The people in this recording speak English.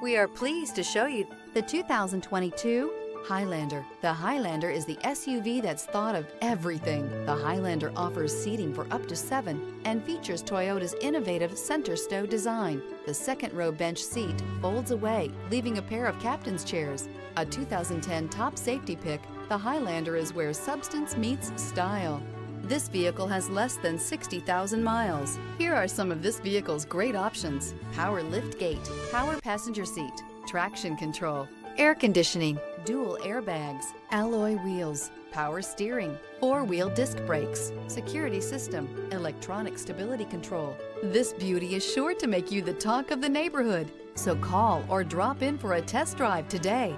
We are pleased to show you the 2022 Highlander. The Highlander is the SUV that's thought of everything. The Highlander offers seating for up to 7 and features Toyota's innovative center stow design. The second row bench seat folds away, leaving a pair of captain's chairs. A 2010 top safety pick, the Highlander is where substance meets style. This vehicle has less than 60,000 miles. Here are some of this vehicle's great options: power lift gate, power passenger seat, traction control, air conditioning, dual airbags, alloy wheels, power steering, 4-wheel disc brakes, security system, electronic stability control. This beauty is sure to make you the talk of the neighborhood. So call or drop in for a test drive today.